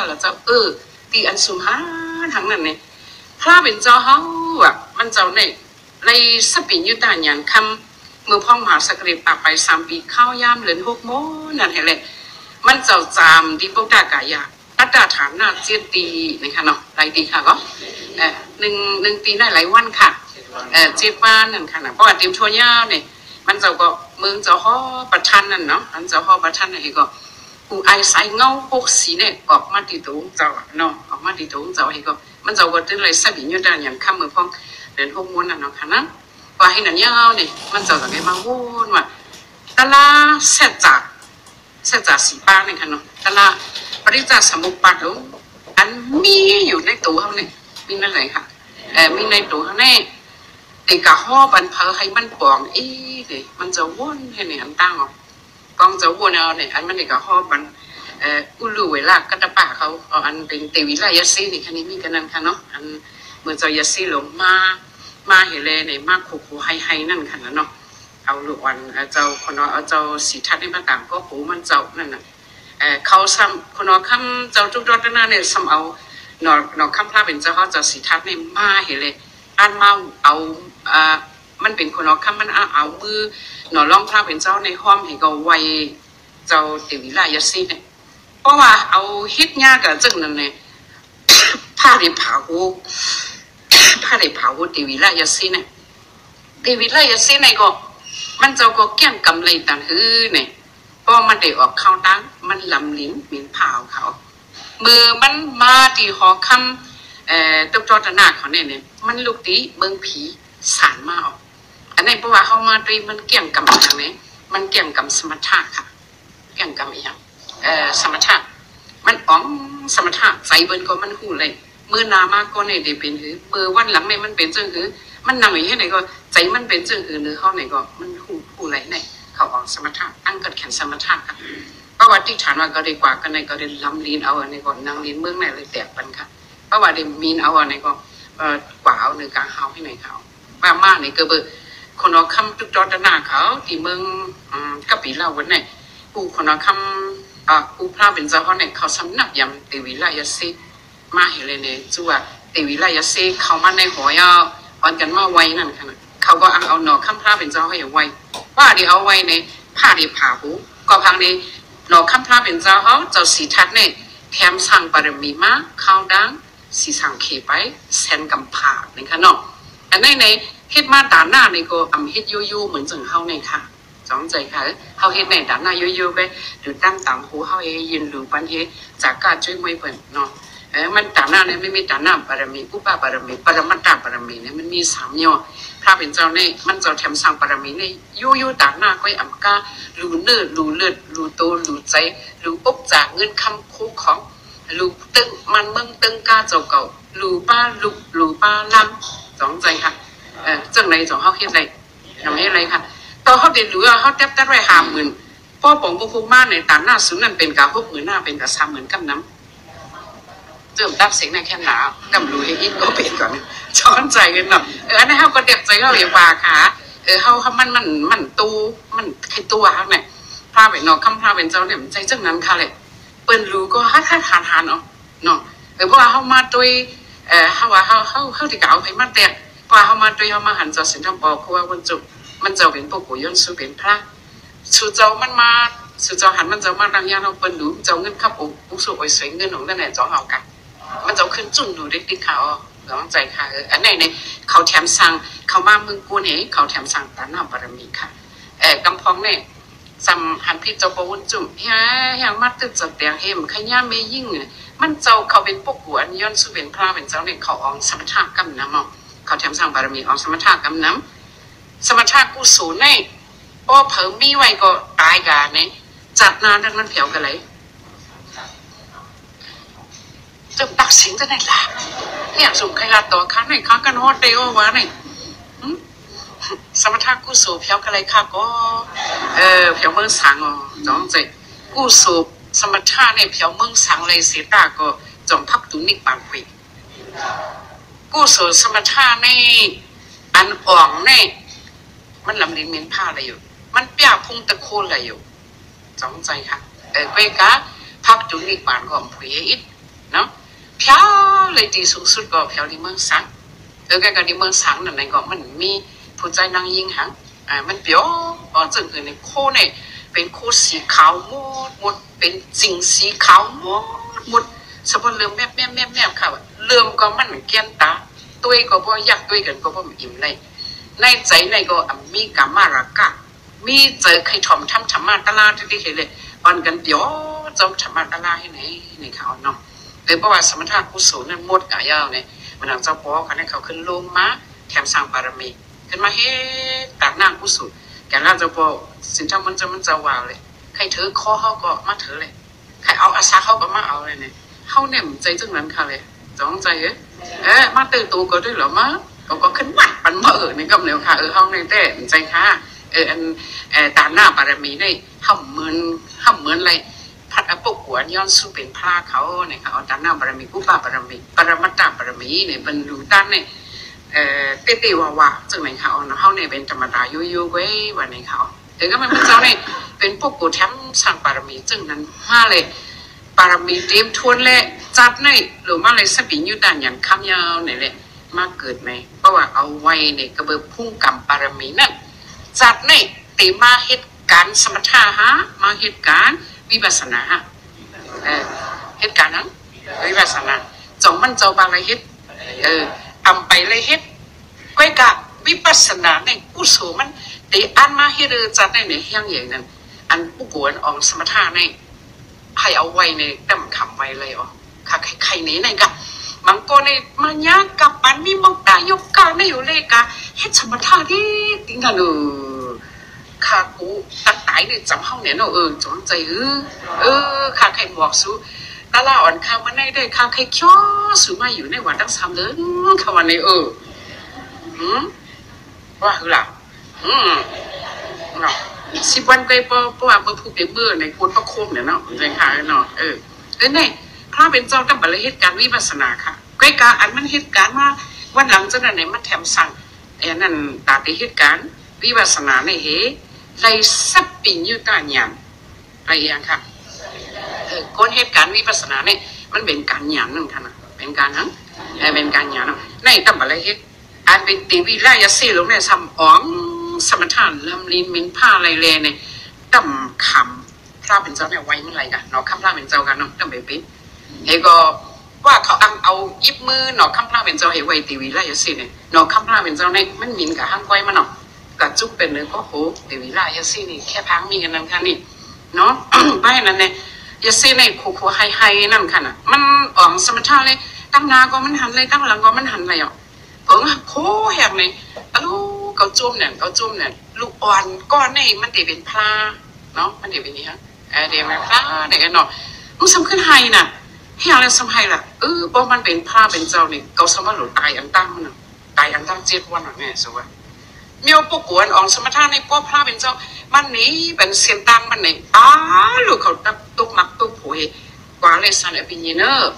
ค่ะแล้วเจ้าตีอันสุมหาทั้งนั้นเนี่ยพระเป็นเจ้าเขาอ่ะมันเจ้าเนี่ยในสปินยุตาหยานคำมือพ่องมหาสักริปากไป3 ปีเข้ายามเหลือน6 โมนั่นแหละมันเจ้าจามที่พวกดากายาอัตราฐานหน้าเจียตีนะคะเนาะหลายตีค่ะก็หนึ่งตีได้หลายวันค่ะ7 วันนั่นค่ะนะเพราะว่าเตรียมชัวยาวเนี่ยมันเจ้าก็เมืองเจ้าห่อประชันนั่นเนาะอันเจ้าห่อประชันไหนก็กูไอใส่เงาพวกสีเนี่ยออกมาติดตัวเจ้าเนาะออกมาติดตัวเจ้าให้ก็มันเจ้าก็ถึงเลยสบิญญาอย่างข้ามมือพ่องเดิน6 ม้วนนั่นเนาะค่ะนะว่าให้นั่นยาวเนี่ยมันเจ้าแบบมาวนว่าตะลาเสจ่าสีป้าเนี่ยค่ะเนาะตะลาปริจจสมุปบาทอันมีอยู่ในตัวเขาเนี่ยมีนั่นเลยค่ะมีในตัวเขาเนี่ยแต่กะห่อบันเพอให้มันปองเนี่ยมันจะวนให้เนี่ยอันตั้งออกกองจะวนเอาเนี่ยอันมันเด็กกะห่อบันอุลุเวลากระตะป่าเขาอันเป็นเตวิไลยาซีนี่คันนี้มีกันนั่นค่ะเนาะอันเมื่อเจ้ายาซีลงมาเฮเลเนี่ยมาขู่ให้นั่นค่ะเนาะเอาลูกวันเจ้าคนน้อยเอาเจ้าสีทัดในมาต่างก็หูมันเจ้านั่นน่ะเขาซ้ำคนน้อยคำเจ้าจุดรอดหน้าเนี่ยซ้ำเอาหนอคำพระเป็นเจ้าเขาเจ้าสีทัดเนี่ยมาเฮเลอันมาเอามันเป็นคนน้อยคำมันเอามือหนอล่องพระเป็นเจ้าในห้อมให้ก็ไวเจ้าเตวิไลยาซีเนี่ยเพราะว่าเอาฮิตยากับจึงนั่นเนี่ยผ้าเด็บผาหูเตวิไลยาซีเนี่ยเตวิไลยาซีเนี่ยก็มันเจ้าก็เกี่ยงกำไรตันฮือเนี่ยพอมันได้ออกเข้าตั้งมันลำลิ้นเหม็นเผาเขามือมันมาตีหอคำตุ๊กตาหน้าเขาเนี่ยมันลูกตีเมืองผีสารมาออกอันนี้เพราะว่าเข้ามาตีมันเกี่ยงกำอย่างนี้มันเกี่ยงกำสมถะค่ะเกี่ยงกำอย่างสมถะมันอ๋องสมถะใจเบิ้ลก็มันหูเลยมือนามากก็เนี่ยได้เป็นหือมือวันหลังเนี่ยมันเป็นจังหือมันนั่งอย่างนี้ไหนก็ใจมันเป็นจังหือหรือเขาไหนก็มันหูไหลไหนเขาออกสมถะอังกัดแขนสมถะค่ะประวัติฐานว่าก็ได้กว่ากันในก็ได้ลำลีนเอาในก่อนนั่งลีนเมืองไหนเลยแตกปันค่ะเพราะว่าได้มีนเอาในก็กว่าเอาในกลางเฮาให้ไหนเขาว่ามาในก็เบอร์คนเอาคำตุกจอดหน้าเขาที่เมืองกะปิเล่าวันไหนกูคนเอาคำกูพระเป็นเจ้าเขาเนี่ยเขาสำนักยำเตวิไลยาซีมาเห็นเลยเนี่ยจู่ว่าเตวิไลยาซีเขามาในหัวยาววันกันมาไว้นั่นค่ะเขาก็เอาหนอคำพระเป็นเจ้าให้ไว้ว่าเดี๋ยวเอาไว้ในผ้าเดี๋ยวผ่าหูก็พังในหนอคำพระเป็นเจ้าเขาเจ้าสีทัดเนี่ยแถมสั่งบารมีมาเข้าดังสีสั่งเขไปแสนกำผ่าเนี่ยค่ะเนาะอันนี้ในเฮ็ดมาด่านหน้าในก็เฮ็ดยูเหมือนจังเฮาในค่ะจ้องใจค่ะเฮาเฮ็ดในด่านหน้ายูไปหรือตั้งต่างหูเฮายินหรือปันเฮจากการช่วยมวยเพิ่นเนาะมันด่านหน้าเนี่ยไม่มีด่านหน้าบารมีอุปบารมีปรมัตถบารมีเนี่ยมันมี3ย่อพระเป็นเจ้าเนี่ยมันเจ้าแถมสร้างบารมีในยูด่านหน้าก็อำการู้เนื้อรู้เลือดรู้โตรู้ใจรู้ปุ๊บจากเงินคำคู่ของรู้ตึงมันเมืองตึงกาเจ้าเก่ารู้ป้ารู้ป้าลำจ้องใจค่ะจังไรจ้องเฮาเฮ็ดไรทำให้ไรค่ะตอนเฮาเรียนรู้เฮาแทบไว้50,000พ่อป๋องพวกมาในด่านหน้าสุนั่นเป็นกะ60,000หน้าเป็นกะ30,000กับน้ำเจิมตับเสียงในแค่หนาวกำรู้ให้อินก็เป็นก่อนช้อนใจกันเนาะอันนี้เฮาก็เด็กใจเราอย่างว่าค่ะเฮามันตูมันใครตัวฮักเนี่ยพาไปเนาะคำพาเป็นเจ้าเนี่ยใจจังนั้นค่ะเลยเปิ้นรู้ก็ฮักทานเนาะเพราะว่าเฮามาด้วยเฮาว่าเฮาที่กะเอาให้มาแต่พอเฮามาด้วยเฮามาหันเจ้าสินทำบอกเพราะว่าวันจุมันเจ้าเป็นพวกผู้ย้อนสู้เป็นพระสู่เจ้ามันมาสู่เจ้าหันมันเจ้ามาดังยานเฮาเปิ้นรู้เจ้าเงินขับอุสุไว้สวยเงินของนั่นแหละจ้องเฮากันมันจะขึ้นจุ่นดูเด็กๆเขาร้องใจค่ะอันไหนเนี่ยเขาแถมสั่งเขามาเมืองกูเนี่ยเขาแถมสั่งตาหน้าบารมีค่ะกำพองเนี่ยสัมหันพี่เจ้าประวุฒิจุ่มเฮียมาตึกจัดแดงเฮมขย่าไม่ยิ่งมันเจ้าเขาเป็นพวกกูอันย้อนสู้เป็นพระเป็นเจ้าเนี่ยเขาอองสมถะกำน้ำเขาแถมสั่งบารมีอองสมถะกำน้ำสมถะกูสูนเนี่ยพอเผอมีไว้ก็ตายกันเนี่ยจัดนานทั้งนั้นเผียวกันเลยจมตักสิงจะไหนล่ะเนี่ยสุ่มใครลาต่อค้าไหนค้ากันฮอดเดียววะไหนสมถะกู้สูบเพียวกันเลยค่ะก็เพียวเมืองสังอ๋อจ้องใจกู้สูบสมถะเนี่ยเพียวเมืองสังเลยเสียตาก็จอมพับตุนิกปางคุยกู้สูบสมถะเนี่ยอันอ่องเนี่ยมันลำดินเมียนผ้าอะไรอยู่มันเปียพุ่งตะโคนอะไรอยู่จ้องใจค่ะเกยกะพับตุนิกปางก็คุยอิด เพี้ยเลยตีสูงสุดก็เพี้ยที่เมืองสังแกก็ที่เมืองสังนั่นเองก็มันมีผู้ใจนางยิงหังมันเปียวจึงคือในโคเนี่ยเป็นโคสีขาวหมดเป็นจริงสีขาวหมดสมบูรณ์เริ่มแม่ค่ะเริ่มก็มันเกียนตาตัวก็บ่อยากตัวกันก็บ่อิ่มเลยในใจในก็มีกามารักกะมีเจอใครทอมทำธรรมะตลาดที่เห็นเลยวันกันเดี๋ยวจอมธรรมะตลาดให้ไหนในเขาเนาะเลยเพราะว่าสมถะกุศลนั้นหมดกายาวเนี่ยมันหลังเจ้าพ่อเขาเนี่ยเขาขึ้นลงมาแถมสร้างบารมีขึ้นมาเฮ็ดตากนางกุศลแกล่าเจ้าพ่อสินทรัพย์มันจะวาวเลยใครถือข้อเขาก็มาถือเลยใครเอาอาสาเขาก็มาเอาเลยเนี่ยเขาเนี่ยใจจังนั้นค่ะเลยจ้องใจมาตื่นตัวก็ได้หรอมาก็ขึ้นมาปันมาในกำเนิดค่ะเขาในแต่ใจค่ะตาหน้าบารมีในห้ำเหมือนอะไรพัดอปุกหัวย้อนสู้เป็นพระเขาเนี่ยค่ะเอาตาหน้าบารมีกุปาบารมีปรมัตตาบารมีเนี่ยบรรลุด้านเนี่ยเตว่าจังไหนเขาเนาะเขาเนี่ยเป็นธรรมดายุ่ไว้วันไหนเขาแต่ก็มันเจ้าเนี่ยเป็นพวกกูแถมสร้างบารมีจึงนั้นมาเลยบารมีเตรียมทวนเลยจัดในหรือมาเลยสปิญยุดันยันคำยาวเนี่ยแหละมาเกิดไหมเพราะว่าเอาไว้เนี่ยกระเบื้องพุ่งกรรมบารมีนั่นจัดในตีมาเหตุการณ์สมถะฮะมาเหตุการณ์วิปัสสนาเหตุการณ์นั้นวิปัสสนาจงมันเจ้าบางอะไรเหตุทำไปเลยเหตุก้อยกะวิปัสสนาในกุศลมันตีอันมาเหตุจัดในเนี่ยอย่างอย่างนั้นอันผู้กวนออกสมถะในให้เอาไว้ในดำคำไว้เลยอ๋อค่ะใครนี้ในกับมังกรในมันยากกับปันมีมองตายกกาในอยู่เลยกะเฮ็ดสมถะที่ติงกันข้ากูตัดตายเนี่ยจำห้องเนี่ยเนาะจงใจข้าใครบอกสู้ตาลาอ่อนข้ามันได้ข้าใครเคี้ยวสู้มาอยู่ในวันตั้ง3 เดือนข้าวันนี้ว่าคือล่ะเนาะ10 วันก็เพราะว่าเมื่อผู้เป็นเบื่อในคนพระโคมเนี่ยเนาะใจค่ะเนาะเนี่ยพระเป็นเจ้าตั้งบรรลุเหตุการณ์วิปัสสนาค่ะก้อยกาอันมันเหตุการณ์ว่าวันหลังจากนั้นเนี่ยมันแถมสั่งนั่นตาติเหตุการณ์วิปัสสนาในไรสับปิญยุตาญาณอะไรอย่างค่ะคนเหตุการณ์วิปัสสนาเนี่ยมันเป็นการญาณนั่นค่ะนะเป็นการนั้นเป็นการญาณในตั้งบรรลุเหตุอันเป็นตีวิไลยสีลงในซ้ำอ๋องสมถะลำลินมินผ้าอะไรเลยเนี่ยตั้มคำพระเป็นเจ้าเนี่ยไว้เมื่อไรกันเนาะคำพระเป็นเจ้ากันเนาะตั้มเบปิ๊ก็ว่าเขาเอายิบมือหนอคำพระเป็นเจ้าให้ไว้ตีวิไลยสีเนี่ยหนอคำพระเป็นเจ้าเนี่ยมันมินกับห้างไว้มาเนาะกับจุ๊บเป็นเลยก็โหตีวิไลยสีนี่แค่พังมีกันนั่นค่ะนี่เนาะใบนั้นเนี่ยยสีในขู่ไฮนั่นค่ะน่ะมันอ่องสมถะเลยตั้งนาก็มันหันเลยตั้งหลังก็มันหันเลยอ่ะเพิ่งโคแหกเลยลูกเขาจุ่มเนี่ยลูกอ่อนก้อนนี่มันตีเป็นพลาเนาะมันตีเป็นนี้ฮะเดี๋ยวมันพลาเดี๋ยวเนาะมันสำคัญไฮน่ะให้อะไรสำคัญล่ะเพราะมันเป็นพลาเป็นเจ้าเนี่ยเขาสามารถหลุดตายอันตั้งมันตายอันตั้ง7 วันหน่อยแม่สวัสดิ์เมียวปกวนออกสมถะในพวกพลาเป็นเจ้ามันนี้เป็นเสียนตังมันเนี่ยลูกเขาตุกมักตุกผุยกว่าเลยสันอภิญเนอร์